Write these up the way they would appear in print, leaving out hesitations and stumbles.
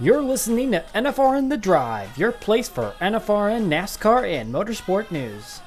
You're listening to NFRN The Drive, your place for NFRN, NASCAR, and motorsport news.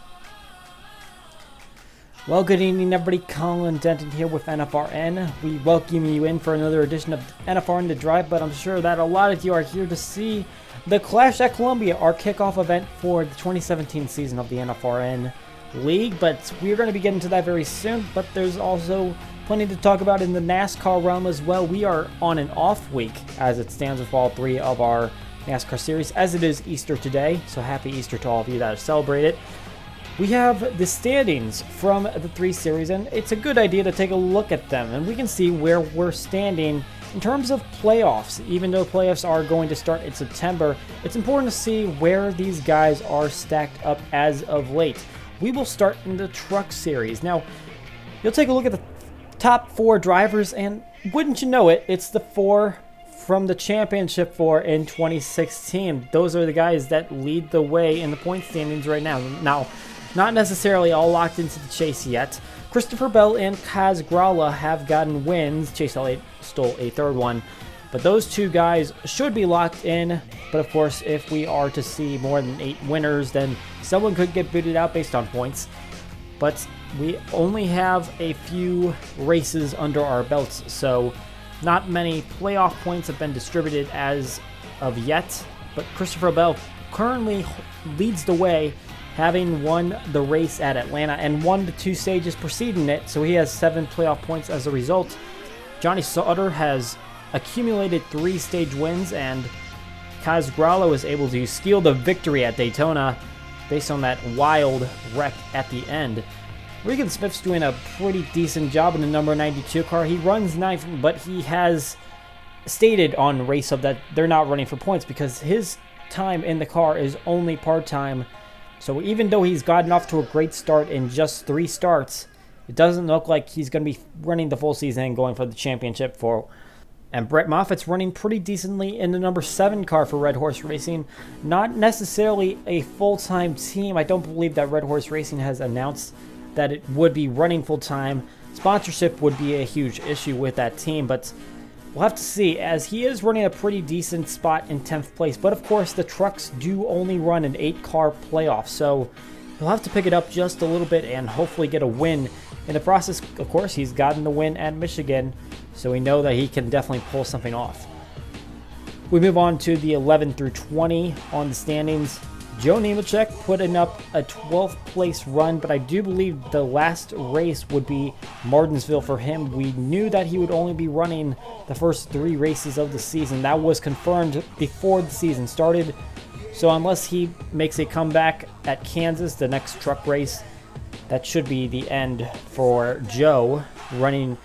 Well, good evening, everybody. Colin Denton here with NFRN. We welcome you in for another edition of NFRN The Drive, but I'm sure that a lot of you are here to see the Clash at Columbia, our kickoff event for the 2017 season of the NFRN League. But we're going to be getting to that very soon, but there's also plenty to talk about in the NASCAR realm as well. We are on an off week as it stands with all three of our NASCAR series, as it is Easter today. So happy Easter to all of you that have celebrated. We have the standings from the three series, and it's a good idea to take a look at them, and we can see where we're standing in terms of playoffs. Even though playoffs are going to start in September, it's important to see where these guys are stacked up as of late. We will start in the truck series. Now, you'll take a look at the top four drivers, and wouldn't you know it, it's the four from the championship four in 2016. Those are the guys that lead the way in the point standings right now. Now, not necessarily all locked into the chase yet. Christopher Bell and Kaz Grala have gotten wins. Chase Elliott stole a third one, but those two guys should be locked in. But of course, if we are to see more than 8 winners, then someone could get booted out based on points. But we only have a few races under our belts, so not many playoff points have been distributed as of yet. But Christopher Bell currently leads the way, having won the race at Atlanta and won the 2 stages preceding it, so he has 7 playoff points as a result. Johnny Sauter has accumulated 3 stage wins, and Kaz Grala was able to steal the victory at Daytona based on that wild wreck at the end. Regan Smith's doing a pretty decent job in the number 92 car. He runs 9th, but he has stated on Race Hub that they're not running for points because his time in the car is only part-time. So even though he's gotten off to a great start in just 3 starts, it doesn't look like he's going to be running the full season and going for the championship for. And Brett Moffitt's running pretty decently in the number 7 car for Red Horse Racing. Not necessarily a full-time team. I don't believe that Red Horse Racing has announced that it would be running full-time. Sponsorship would be a huge issue with that team, but we'll have to see, as he is running a pretty decent spot in 10th place. But of course, the trucks do only run an 8-car playoff, so he'll have to pick it up just a little bit and hopefully get a win. In the process, of course, he's gotten the win at Michigan, so we know that he can definitely pull something off. We move on to the 11 through 20 on the standings. Joe Nemechek putting up a 12th place run, but I do believe the last race would be Martinsville for him. We knew that he would only be running the first 3 races of the season. That was confirmed before the season started. So unless he makes a comeback at Kansas, the next truck race, that should be the end for Joe, running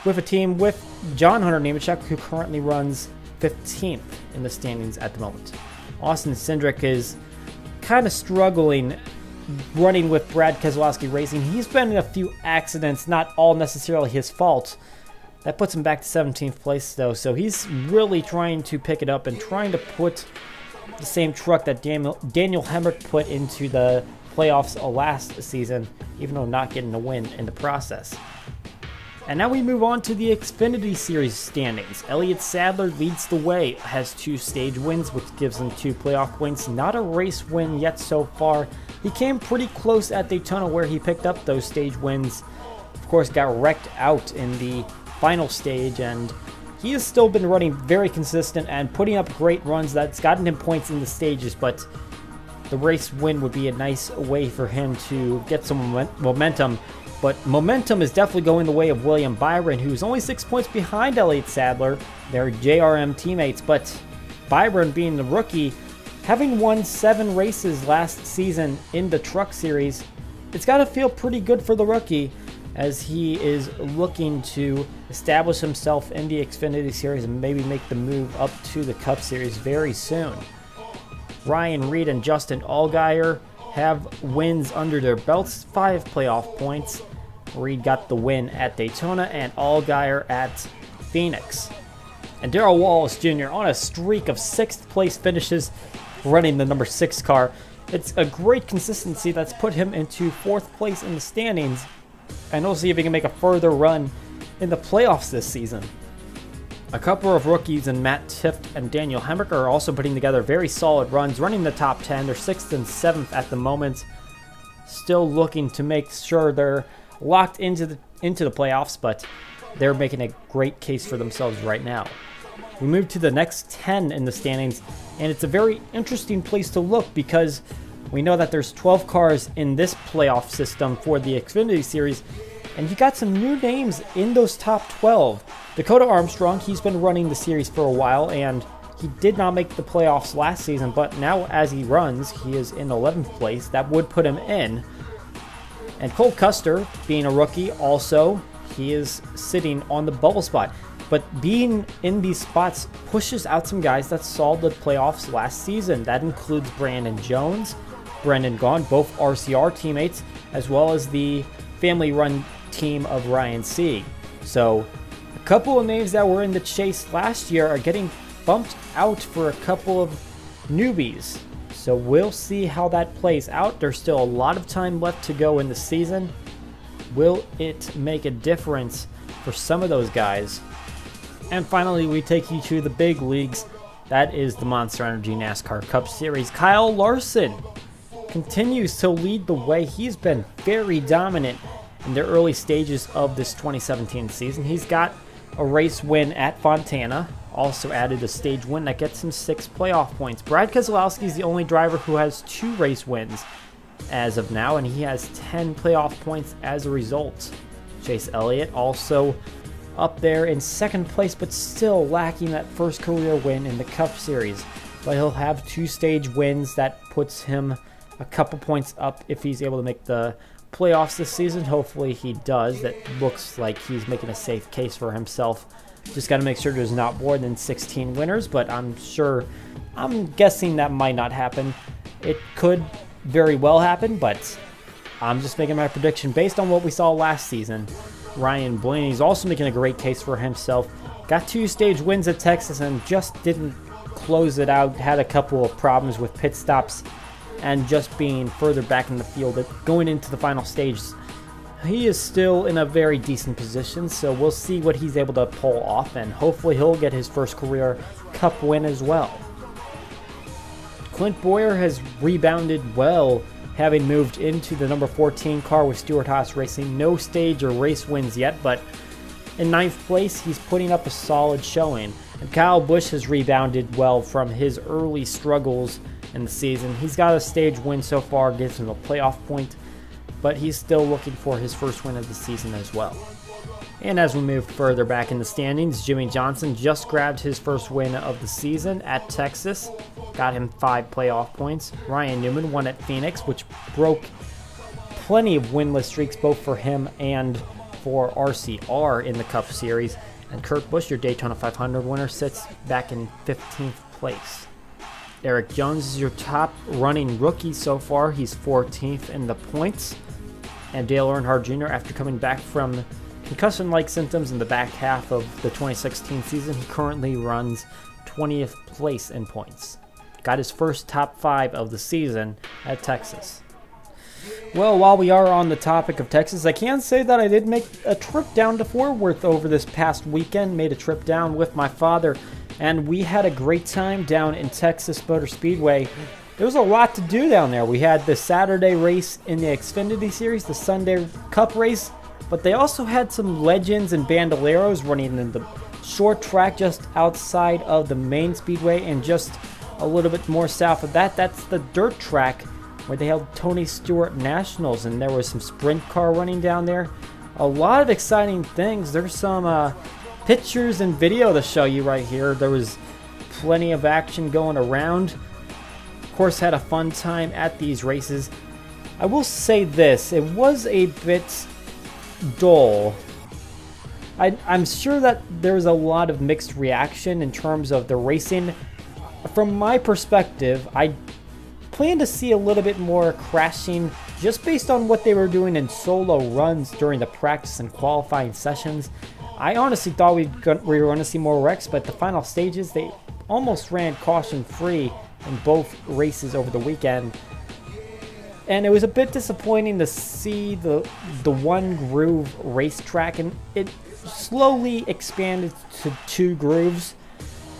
with a team with John Hunter Nemechek, who currently runs 15th in the standings at the moment. Austin Cindric is kind of struggling running with Brad Keselowski Racing. He's been in a few accidents, not all necessarily his fault. That puts him back to 17th place, though, so he's really trying to pick it up and trying to put the same truck that Daniel Hemrick put into the playoffs last season, even though not getting a win in the process. And now we move on to the Xfinity Series standings. Elliott Sadler leads the way, has 2 stage wins, which gives him 2 playoff points. Not a race win yet so far. He came pretty close at Daytona where he picked up those stage wins. Of course, got wrecked out in the final stage, and he has still been running very consistent and putting up great runs that's gotten him points in the stages, but the race win would be a nice way for him to get some momentum. But momentum is definitely going the way of William Byron, who's only 6 points behind Elliott Sadler. They're JRM teammates, but Byron, being the rookie, having won 7 races last season in the Truck Series, it's got to feel pretty good for the rookie, as he is looking to establish himself in the Xfinity Series and maybe make the move up to the Cup Series very soon. Ryan Reed and Justin Allgaier have wins under their belts, 5 playoff points. Reed got the win at Daytona and Allgaier at Phoenix. And Darrell Wallace Jr. on a streak of 6th place finishes running the number 6 car. It's a great consistency that's put him into 4th place in the standings, and we'll see if he can make a further run in the playoffs this season. A couple of rookies in Matt Tift and Daniel Hemrick are also putting together very solid runs, running the top 10. They're 6th and 7th at the moment. Still looking to make sure they're locked into the playoffs, but they're making a great case for themselves right now. We move to the next 10 in the standings, and it's a very interesting place to look because we know that there's 12 cars in this playoff system for the Xfinity Series, and you got some new names in those top 12. Dakota Armstrong, he's been running the series for a while, and he did not make the playoffs last season, but now as he runs, he is in 11th place. That would put him in. And Cole Custer, being a rookie, also, he is sitting on the bubble spot. But being in these spots pushes out some guys that saw the playoffs last season. That includes Brandon Jones, Brendan Gaughan, both RCR teammates, as well as the family-run team of Ryan Sieg. So a couple of names that were in the chase last year are getting bumped out for a couple of newbies. So we'll see how that plays out. There's still a lot of time left to go in the season. Will it make a difference for some of those guys? And finally, we take you to the big leagues. That is the Monster Energy NASCAR Cup Series. Kyle Larson continues to lead the way. He's been very dominant in the early stages of this 2017 season. He's got a race win at Fontana. Also added a stage win that gets him 6 playoff points. Brad Keselowski is the only driver who has 2 race wins as of now, and he has 10 playoff points as a result. Chase Elliott also up there in 2nd place, but still lacking that first career win in the Cup Series. But he'll have 2 stage wins. That puts him a couple points up if he's able to make the playoffs this season. Hopefully he does. That looks like he's making a safe case for himself. Just got to make sure there's not more than 16 winners, but I'm guessing that might not happen. It could very well happen, but I'm just making my prediction based on what we saw last season. Ryan Blaney's also making a great case for himself. Got 2 stage wins at Texas and just didn't close it out. Had a couple of problems with pit stops and just being further back in the field going into the final stages. He is still in a very decent position, so we'll see what he's able to pull off, and hopefully he'll get his first career Cup win as well. Clint Boyer has rebounded well, having moved into the number 14 car with Stewart-Haas Racing. No stage or race wins yet, but in 9th place, he's putting up a solid showing. And Kyle Busch has rebounded well from his early struggles in the season. He's got a stage win so far, gives him a playoff point, but he's still looking for his first win of the season as well. And as we move further back in the standings, Jimmy Johnson just grabbed his first win of the season at Texas. Got him 5 playoff points. Ryan Newman won at Phoenix, which broke plenty of winless streaks both for him and for RCR in the Cup Series. And Kurt Busch, your Daytona 500 winner, sits back in 15th place. Eric Jones is your top running rookie so far. He's 14th in the points. And Dale Earnhardt Jr., after coming back from concussion-like symptoms in the back half of the 2016 season, he currently runs 20th place in points. Got his first top 5 of the season at Texas. Well, while we are on the topic of Texas, I can say that I did make a trip down to Fort Worth over this past weekend. Made a trip down with my father, and we had a great time down in Texas Motor Speedway. There was a lot to do down there. We had the Saturday race in the Xfinity Series, the Sunday Cup race, but they also had some legends and bandoleros running in the short track just outside of the main speedway, and just a little bit more south of that, that's the dirt track where they held Tony Stewart Nationals, and there was some sprint car running down there. A lot of exciting things. There's some pictures and video to show you right here. There was plenty of action going around. Of course, had a fun time at these races. I will say this, it was a bit dull. I'm sure that there's a lot of mixed reaction in terms of the racing. From my perspective, I plan to see a little bit more crashing just based on what they were doing in solo runs during the practice and qualifying sessions. I honestly thought we were going to see more wrecks, but the final stages, they almost ran caution-free in both races over the weekend. And it was a bit disappointing to see the one groove racetrack, and slowly expanded to 2 grooves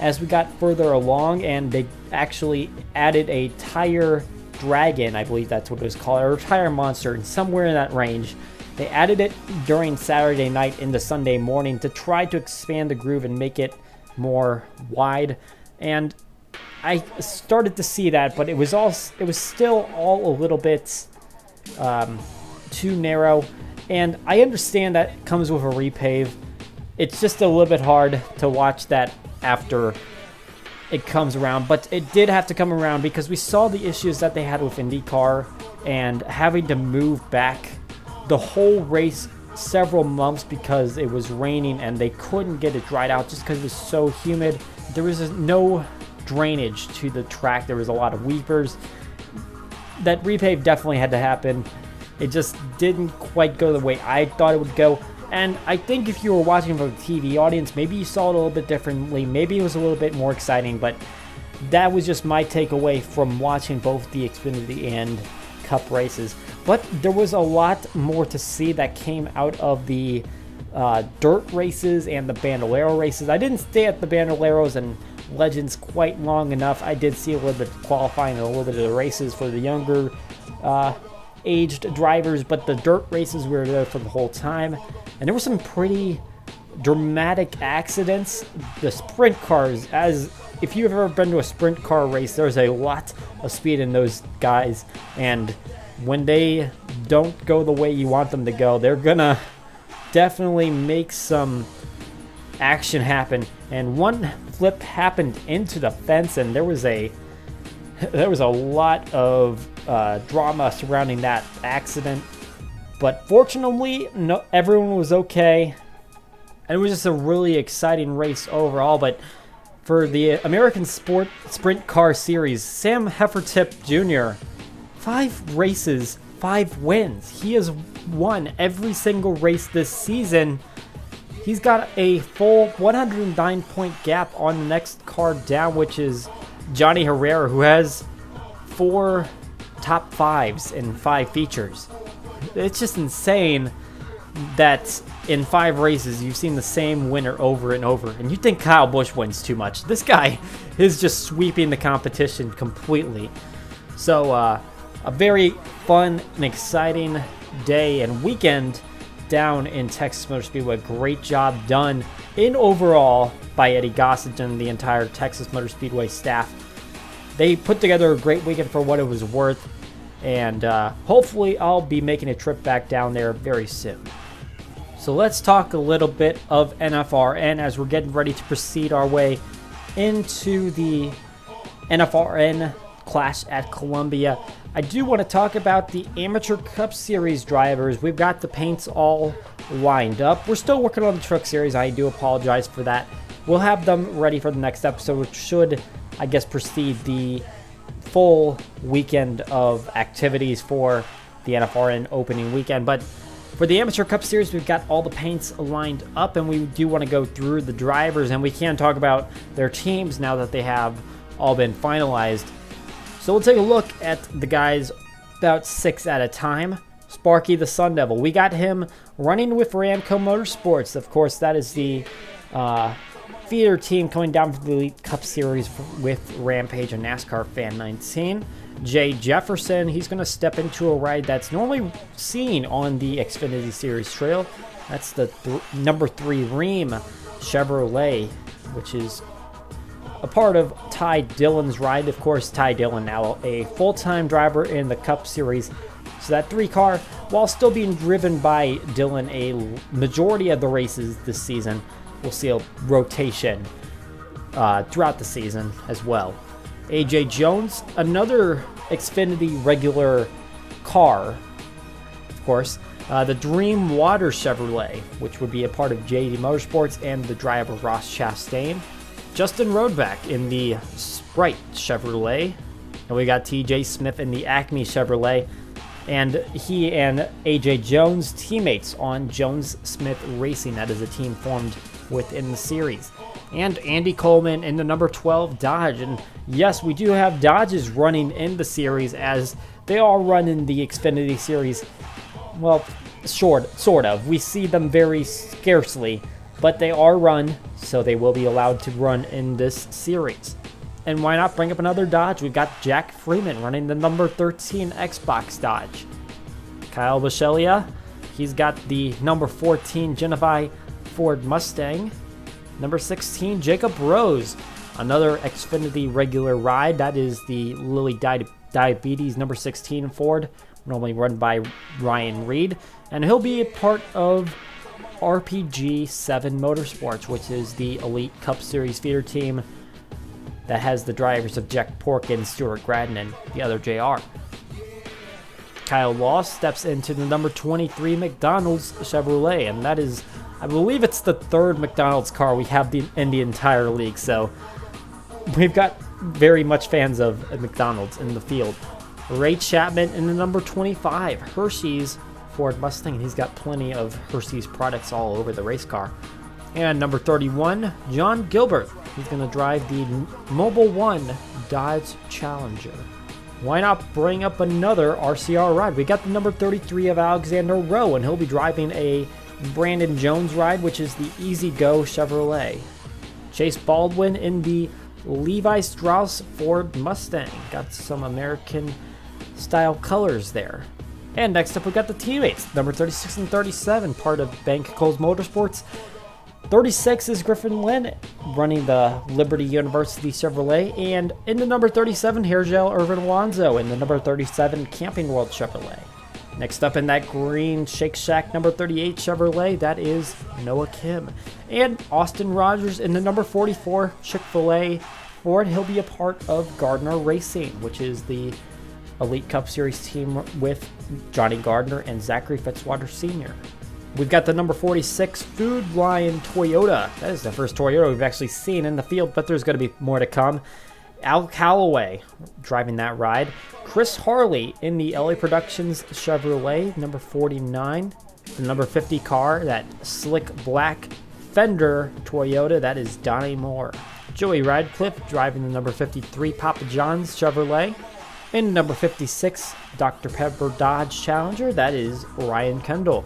as we got further along, and they actually added a tire dragon, I believe that's what it was called, or a tire monster, and somewhere in that range. They added it during Saturday night into Sunday morning to try to expand the groove and make it more wide, and I started to see that, but it was still all a little bit too narrow, and I understand that comes with a repave. It's just a little bit hard to watch that after it comes around, but it did have to come around because we saw the issues that they had with IndyCar and having to move back the whole race several months because it was raining and they couldn't get it dried out just because it was so humid. There was no drainage to the track. There was a lot of weepers. That repave definitely had to happen. It just didn't quite go the way I thought it would go. And I think if you were watching from the TV audience, maybe you saw it a little bit differently. Maybe it was a little bit more exciting, but that was just my takeaway from watching both the Xfinity and Cup races. But there was a lot more to see that came out of the dirt races and the Bandolero races. I didn't stay at the Bandoleros and Legends quite long enough. I did see a little bit of qualifying and a little bit of the races for the younger aged drivers, but the dirt races were there for the whole time. And there were some pretty dramatic accidents. The sprint cars, as if you've ever been to a sprint car race, there's a lot of speed in those guys, and when they don't go the way you want them to go, they're gonna definitely make some action happen. And one flip happened into the fence, and there was a lot of drama surrounding that accident. But fortunately, everyone was okay. And it was just a really exciting race overall. But for the American Sprint Car Series, Sam Heffertip Jr., 5 races, 5 wins. He has won every single race this season. He's got a full 109-point gap on the next car down, which is Johnny Herrera, who has 4 top 5s in 5 features. It's just insane that in 5 races you've seen the same winner over and over. And you think Kyle Busch wins too much. This guy is just sweeping the competition completely. So a very fun and exciting day and weekend down in Texas Motor Speedway. Great job done in overall by Eddie Gossage and the entire Texas Motor Speedway staff. They put together a great weekend for what it was worth. And hopefully I'll be making a trip back down there very soon. So let's talk a little bit of NFRN as we're getting ready to proceed our way into the NFRN Clash at Columbia. I do want to talk about the Amateur Cup Series drivers. We've got the paints all lined up. We're still working on the Truck Series. I do apologize for that. We'll have them ready for the next episode, which should, I guess, precede the full weekend of activities for the NFRN opening weekend. But for the Amateur Cup Series, we've got all the paints lined up, and we do want to go through the drivers, and we can talk about their teams now that they have all been finalized. So we'll take a look at the guys about 6 at a time. Sparky the Sun Devil, we got him running with Ramco Motorsports. Of course, that is the feeder team coming down from the Elite Cup Series with Rampage and NASCAR Fan 19. Jay Jefferson, he's going to step into a ride that's normally seen on the Xfinity Series trail. That's the number 3 Ream Chevrolet, which is a part of Ty Dillon's ride. Of course, Ty Dillon now a full-time driver in the Cup Series. So that 3 car, while still being driven by Dillon a majority of the races this season, we'll see a rotation throughout the season as well. AJ Jones, another Xfinity regular car, of course. The Dream Water Chevrolet, which would be a part of JD Motorsports, and the driver Ross Chastain. Justin Rodeback in the Sprite Chevrolet. And we got TJ Smith in the Acme Chevrolet. And he and AJ Jones teammates on Jones Smith Racing. That is a team formed within the series. And Andy Coleman in the number 12 Dodge. And yes, we do have Dodges running in the series, as they all run in the Xfinity Series. Well, sort of. We see them very scarcely but they are run, so they will be allowed to run in this series. And why not bring up another Dodge? We've got Jack Freeman running the number 13 Xbox Dodge. Kyle Bichelia, he's got the number 14 Genevieve Ford Mustang. Number 16, Jacob Rose, another Xfinity regular ride. That is the Lilly Diabetes number 16 Ford, normally run by Ryan Reed. And he'll be a part of RPG 7 Motorsports, which is the Elite Cup Series feeder team that has the drivers of Jack Pork and Stuart Gradden and the other JR. Kyle Loss steps into the number 23 McDonald's Chevrolet, and that is, I believe it's the third McDonald's car we have in the entire league, so we've got very much fans of McDonald's in the field. Ray Chapman in the number 25 Hershey's Ford Mustang, and he's got plenty of Hershey's products all over the race car. And number 31, John Gilbert. He's going to drive the Mobile One Dodge Challenger. Why not bring up another RCR ride? We got the number 33 of Alexander Rowe, and he'll be driving a Brandon Jones ride, which is the Easy Go Chevrolet. Chase Baldwin in the Levi Strauss Ford Mustang. Got some American style colors there. And next up we got the teammates, number 36 and 37, part of Bank Coles Motorsports. 36 is Griffin Lynn, running the Liberty University Chevrolet, and in the number 37, Hairgel Irvin Alonso in the number 37 Camping World Chevrolet. Next up in that green Shake Shack number 38 Chevrolet, that is Noah Kim. And Austin Rogers in the number 44 Chick-fil-A Ford. He'll be a part of Gardner Racing, which is the Elite Cup Series team with Johnny Gardner and Zachary Fitzwater Sr. We've got the number 46 Food Lion Toyota. That is the first Toyota we've actually seen in the field, but there's going to be more to come. Al Calloway driving that ride. Chris Harley in the LA Productions Chevrolet, number 49. The number 50 car, that slick black Fender Toyota, that is Donnie Moore. Joey Radcliffe driving the number 53 Papa John's Chevrolet. In number 56, Dr. Pepper Dodge Challenger, that is Ryan Kendall.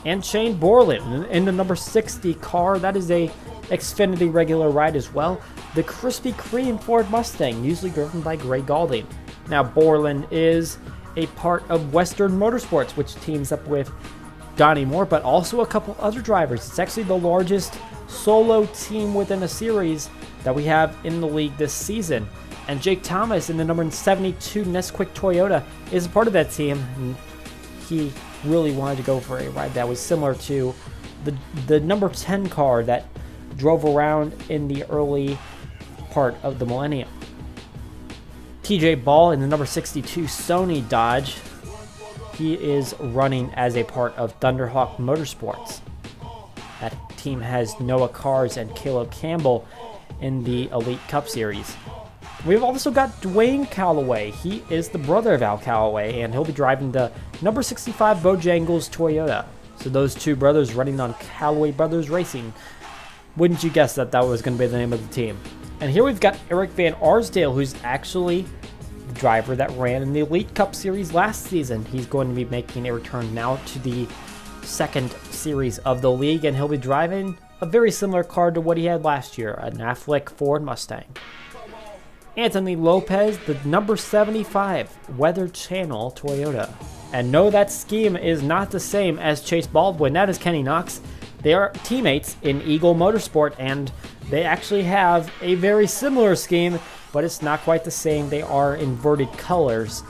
And Shane Borland in the number 60 car, that is a Xfinity regular ride as well. The Krispy Kreme Ford Mustang, usually driven by Gray Galding. Now Borland is a part of Western Motorsports, which teams up with Donnie Moore, but also a couple other drivers. It's actually the largest solo team within a series that we have in the league this season. And Jake Thomas in the number 72 Nesquik Toyota is a part of that team. And he really wanted to go for a ride that was similar to the number 10 car that drove around in the early part of the millennium. TJ Ball in the number 62 Sony Dodge. He is running as a part of Thunderhawk Motorsports. That team has Noah Cars and Caleb Campbell in the Elite Cup Series. We've also got Dwayne Calloway. He is the brother of Al Calloway, and he'll be driving the number 65 Bojangles Toyota. So those two brothers running on Calloway Brothers Racing. Wouldn't you guess that that was going to be the name of the team? And here we've got Eric Van Arsdale, who's actually the driver that ran in the Elite Cup Series last season. He's going to be making a return now to the second series of the league, and he'll be driving a very similar car to what he had last year, an Affleck Ford Mustang. Anthony Lopez, the number 75 Weather Channel Toyota. And no, that scheme is not the same as Chase Baldwin. That is Kenny Knox. They are teammates in Eagle Motorsport, and they actually have a very similar scheme, but it's not quite the same. They are inverted colors,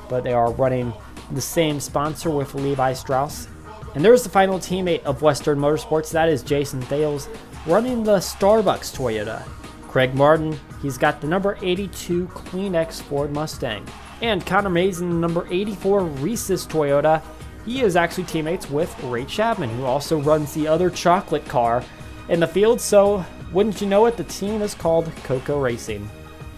but they are running the same sponsor with Levi Strauss. And there's the final teammate of Western Motorsports. That is Jason Thales, running the Starbucks Toyota. Craig Martin, he's got the number 82 Kleenex Ford Mustang. And Connor Mays in the number 84 Reese's Toyota. He is actually teammates with Ray Chapman, who also runs the other chocolate car in the field. So, wouldn't you know it, the team is called Coco Racing.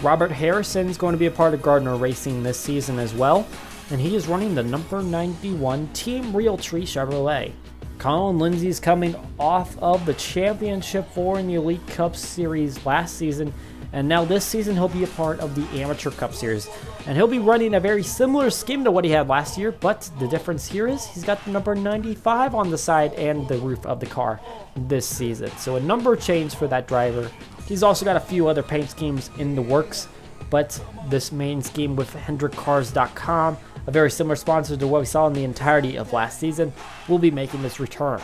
Robert Harrison is going to be a part of Gardner Racing this season as well, and he is running the number 91 Team Realtree Chevrolet. Colin Lindsay is coming off of the Championship 4 in the Elite Cup Series last season, And now this season he'll be a part of the Amateur Cup Series. And he'll be running a very similar scheme to what he had last year, but the difference here is he's got the number 95 on the side and the roof of the car this season. So a number change for that driver. He's also got a few other paint schemes in the works, but this main scheme with HendrickCars.com, a very similar sponsor to what we saw in the entirety of last season, will be making this return.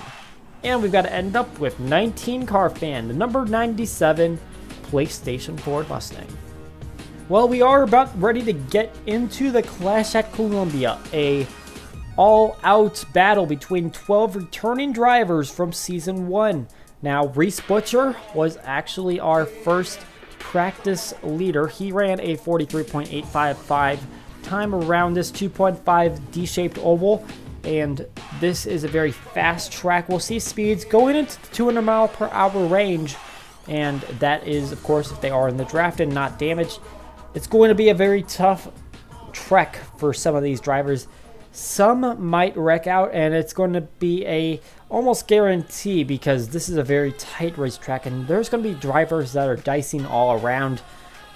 And we've got to end up with 19 car fan, the number 97 PlayStation 4 Mustang. Well, we are about ready to get into the Clash at Columbia, a all-out battle between 12 returning drivers from Season 1. Now, Reese Butcher was actually our first practice leader. He ran a 43.855 time around this 2.5 D-shaped oval, and this is a very fast track. We'll see speeds going into the 200 mile per hour range, and that is, of course, if they are in the draft and not damaged. It's going to be a very tough trek for some of these drivers. Some might wreck out, and it's going to be a almost guarantee because this is a very tight racetrack, and there's going to be drivers that are dicing all around.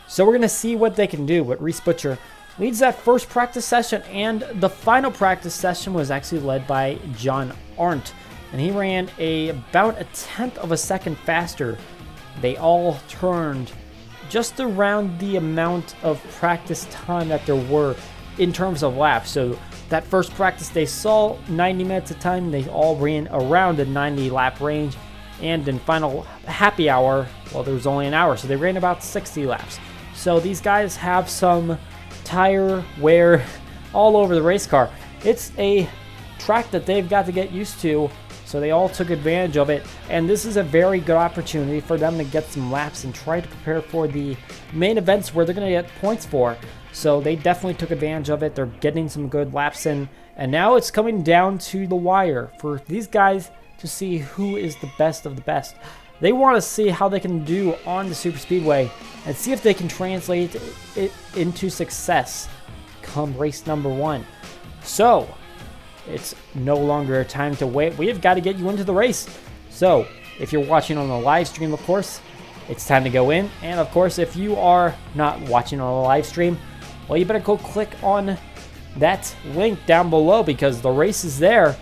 So we're going to see what they can do. But Reese Butcher leads that first practice session, and the final practice session was actually led by John Arndt, and he ran about a tenth of a second faster. They all turned just around the amount of practice time that there were in terms of laps. So that first practice they saw 90 minutes of time, they all ran around the 90 lap range, and in final happy hour, well, there was only an hour, so they ran about 60 laps. So these guys have some tire wear all over the race car. It's a track that they've got to get used to, so they all took advantage of it, and this is a very good opportunity for them to get some laps and try to prepare for the main events where they're going to get points for. So they definitely took advantage of it. They're getting some good laps in, and now it's coming down to the wire for these guys to see who is the best of the best. They want to see how they can do on the super speedway and see if they can translate it into success come race number 1. So it's no longer a time to wait. We have got to get you into the race. So if you're watching on the live stream, of course, it's time to go in. And of course, if you are not watching on the live stream, well, you better go click on that link down below because the race is there.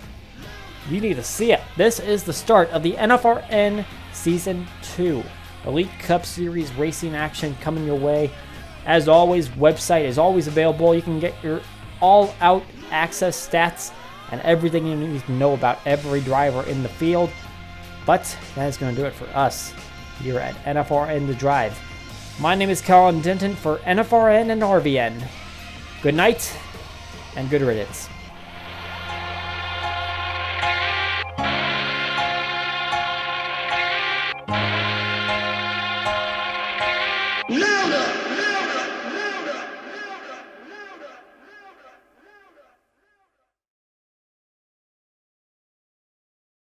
You need to see it. This is the start of the NFRN Season 2. Elite Cup Series racing action coming your way. As always, website is always available. You can get your all-out access stats and everything you need to know about every driver in the field. But that is going to do it for us here at NFRN The Drive. My name is Colin Denton for NFRN and RVN. Good night and good riddance. Louder!